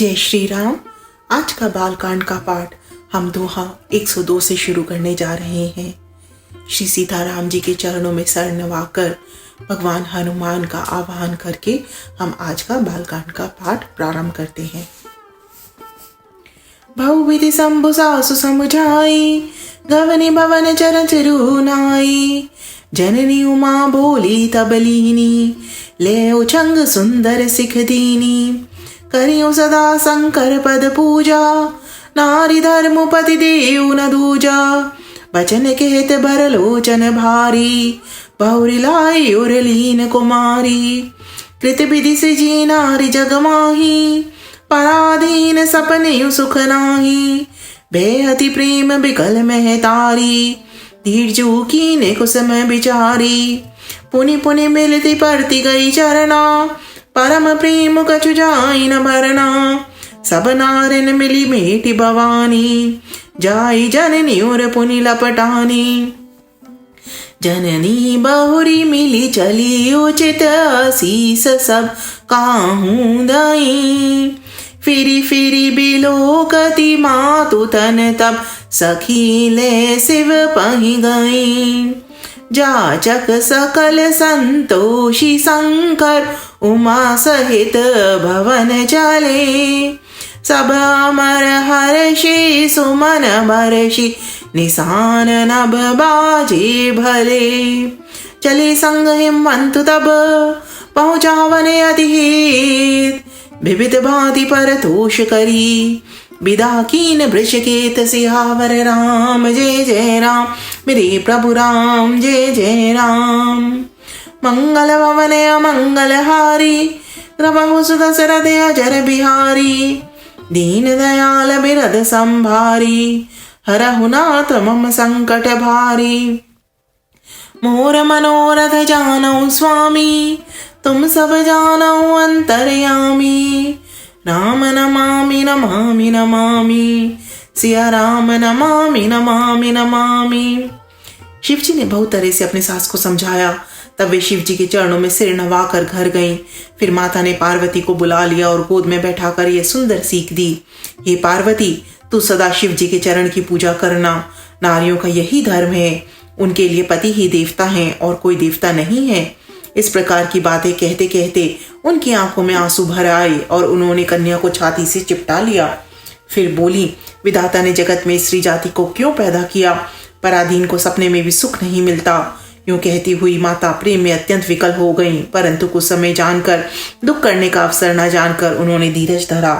जय श्री राम। आज का बालकांड का पाठ हम दोहा 102 से शुरू करने जा रहे हैं। श्री सीताराम जी के चरणों में सर नवाकर भगवान हनुमान का आवाहन करके हम आज का बालकांड का पाठ प्रारंभ करते हैं। बहुविधि शंभु सासु समुझाई, गवनी भवन चरण चिरुनाई। जननी उमा बोली तबलीनी, ले उछंग सुंदर सिख दीनी। करियो सदा शंकर पद पूजा, नारी धर्म पति देव न दूजा। बचन कहत बर लोचन भारी, बहुरी लाई उरलीन कुमारी। कृत विधि से जी नारी जग माही, पराधीन सपने सुख नाही। बेहति प्रेम बिकल में तारी, धीरजू कीने कुसम बिचारी। पुनि पुनि मिलती परती गई चरना, परम प्रेम कछु जाई न भरना। सब नारिन मिली मेटी भवानी, जाई जननी और पुनि लपटानी। जननी बहुरी मिली चली उचित, आशीष सब काहूं दई। फिरी फिरी बिलोकती मातु तन, तब सखी ले शिव पहि गई। जाचक सकल संतोषी शंकर, उमा सहित भवन चले। सब अमर हर्षि सुमन बरषि, निशान नभ बाजे भले। चले संग हिमंत तब, पहुँचावन अति हित। विविध भांति पर तोष करी, विदा कीन वृषकेत सिहावर राम। जय जय राम मेरे प्रभु राम, जय जय राम। मंगल भवन अमंगल हारी, प्रभु सुदशरथ अजर बिहारी। दीन दयाल बिरद संभारी, हरहु नाथ मम संकट भारी। मोर मनोरथ जानौ स्वामी, तुम सब जानौ अंतर्यामी। राम नमामि नमामि नमामि, सिया राम नमामि नमामि नमामि। शिव जी ने बहुत तरह से अपने सास को समझाया। तब वे शिव जी के चरणों में सिर नवाकर घर गईं। फिर माता ने पार्वती को बुला लिया और गोद में बैठाकर यह सुंदर सीख दी, हे पार्वती, तू सदा शिव जी के चरण की पूजा करना। नारियों का यही धर्म है, उनके लिए पति ही देवता है और कोई देवता नहीं है। इस प्रकार की बातें कहते कहते उनकी आंखों में आंसू भर आए और उन्होंने कन्या को छाती से चिपटा लिया। फिर बोली, विधाता ने जगत में स्त्री जाति को क्यों पैदा किया? पराधीन को सपने में भी सुख नहीं मिलता। यूं कहती हुई माता प्रेम में अत्यंत विकल हो गईं, परंतु कुछ समय जानकर, दुख करने का अवसर न जानकर उन्होंने धीरज धरा।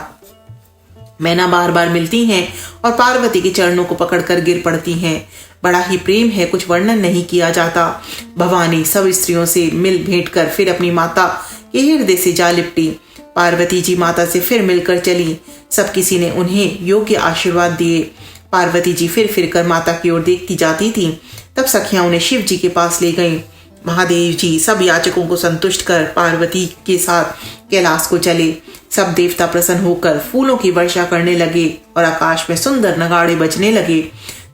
मैना बार बार मिलती हैं और पार्वती के चरणों को पकड़कर गिर पड़ती हैं। बड़ा ही प्रेम है, कुछ वर्णन नहीं किया जाता। भवानी सब स्त्रियों से मिल भेंट कर फिर अपनी माता के हृदय से जा लिपटी। पार्वती जी माता से फिर मिलकर चली। सब किसी ने उन्हें योग्य आशीर्वाद दिए। पार्वती जी फिर कर माता की ओर देखती जाती थीं। तब सखियां उन्हें शिव जी के पास ले गईं। महादेव जी सब याचकों को संतुष्ट कर पार्वती के साथ कैलाश को चले। सब देवता प्रसन्न होकर फूलों की वर्षा करने लगे और आकाश में सुंदर नगाड़े बजने लगे।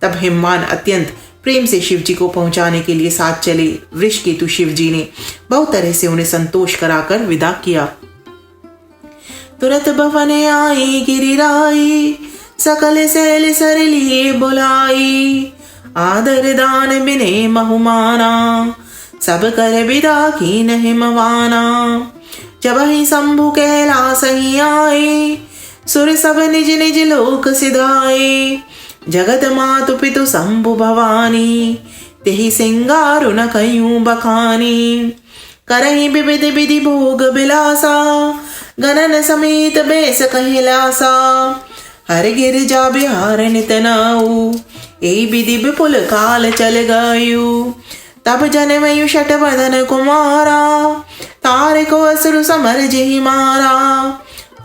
तब हिमवान अत्यंत प्रेम से शिव जी को पहुंचाने के लिए साथ चले। वृषकेतु शिव जी ने बहुत तरह से उन्हें संतोष कराकर विदा किया। तुरत भवन आई गिरिराई, सकल सैल सर लिए बुलाई। आदर दान बिने बहुमाना, सब कर विदा की न हिमवाना। जब ही शंभु कैलास ही आए, सुर सब निज निज लोक सिधाए। जगत मातु पितु शंभु भवानी, तेहि सिंगारु न कयूं बखानी। करहि विविध विधि भोग बिलासा, गणन समेत बेस कहिलासा। हर गिरजा बिहार नित नाऊ, ए विधि विपुल काल चल गयु। तब जनमयु शठ बदन कुमारा, तारे को असुर समर जेहि मारा।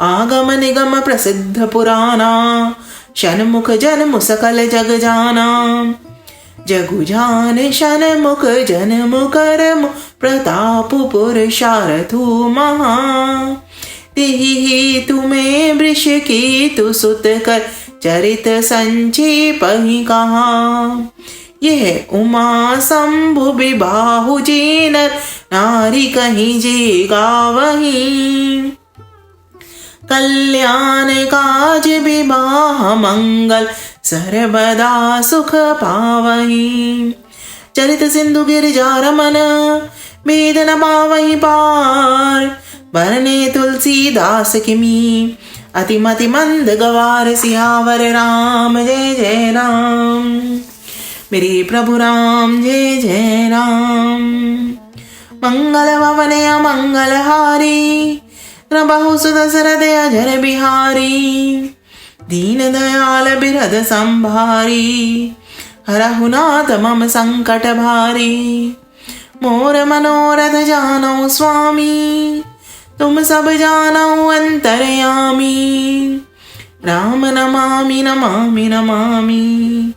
आगम निगम प्रसिद्ध पुराना, षण्मुख जन्म सकल जग जाना। जगु जान षण्मुख जन्म करम, प्रताप पुरुषार्थु महा। तेहि हेतु में वृषकेतु सुत कर, चरित संक्षेप ही कहा। यह उमा शंभु विबाहु जेनर, नारी कहीं जे गावहीं। कल्याण काज विवाह मंगल सर्वदा सुख पावहीं। चरित सिंधु गिरिजा रमन वेद न पावहीं पार। बरने तुलसीदास किमी अतिमति मंद गवार। सियावर राम जय जय राम, मेरे प्रभु राम जय जय राम। मंगल भवन अमंगल हारी, प्रभु सुत सरद अजर बिहारी। दीन दयाल बिरद संभारी, हरहु नाथ मम संकट भारी। मोर मनोरथ जानौ स्वामी, तुम सब जानौ अंतरयामी। राम नमामि नमामि नमामि,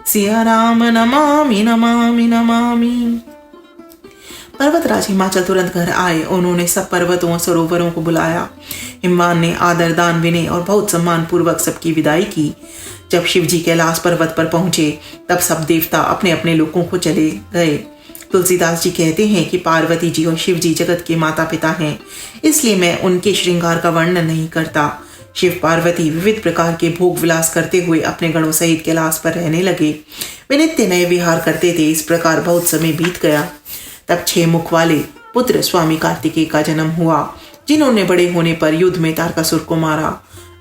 सिया राम नमामि नमामि नमामि। पर्वतराज हिमाचल तुरंत घर आए। उन्होंने सब पर्वतों और सरोवरों को बुलाया। हिमवान ने आदर दान विनय और बहुत सम्मान पूर्वक सबकी विदाई की। जब शिव जी कैलाश पर्वत पर पहुंचे तब सब देवता अपने अपने लोकों को चले गए। तुलसीदास जी कहते हैं कि पार्वती जी और शिव जी जगत के माता पिता हैं, इसलिए मैं उनके श्रृंगार का वर्णन नहीं करता। शिव पार्वती विविध प्रकार के भोग विलास करते हुए अपने गणों सहित कैलाश पर रहने लगे। वे नित्य नए विहार करते थे। इस प्रकार बहुत समय बीत गया। तब 6 मुख वाले पुत्र स्वामी कार्तिकेय का जन्म हुआ, जिन्होंने बड़े होने पर युद्ध में तारकासुर को मारा।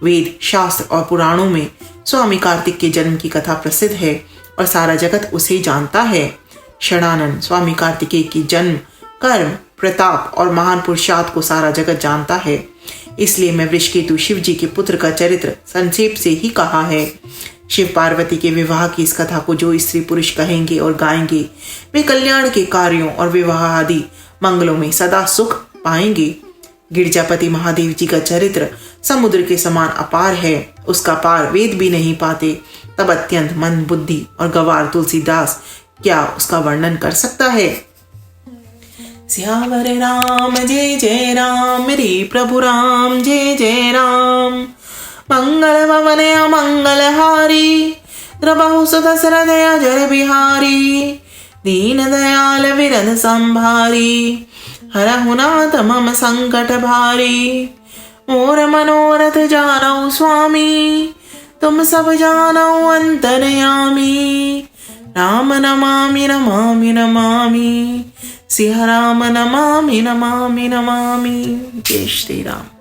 वेद शास्त्र और पुराणों में स्वामी कार्तिक के जन्म की कथा प्रसिद्ध है और सारा जगत उसे जानता है। षडानन स्वामी कार्तिकेय की जन्म, कर्म, प्रताप और महान पुरुषार्थ को सारा जगत जानता है। इसलिए मैं वृषकेतु शिव जी के पुत्र का चरित्र संक्षेप से ही कहा है। शिव पार्वती के विवाह की इस कथा को जो स्त्री पुरुष कहेंगे और गाएंगे, वे कल्याण के कार्यों और विवाह आदि मंगलों में सदा सुख पाएंगे। गिरजापति महादेव जी का चरित्र समुद्र के समान अपार है। उसका पार वेद भी नहीं पाते। तब अत्यंत मंद बुद्धि और गवार तुलसीदास क्या उसका वर्णन कर सकता है। सियावर राम जय जय राम, मेरे प्रभु राम जय जय राम। मंगल भवन अमंगल हारी, द्रबहु सुत सरद अजर बिहारी। दीन दयाल विरद संभारी, हरहु नाथ मम संकट भारी। मोर मनोरथ जानौ स्वामी, तुम सब जानौ अंतरयामी। राम नमामि नमामि नमामि, सिया राम नमामि नमामि नमामि। जय श्री राम।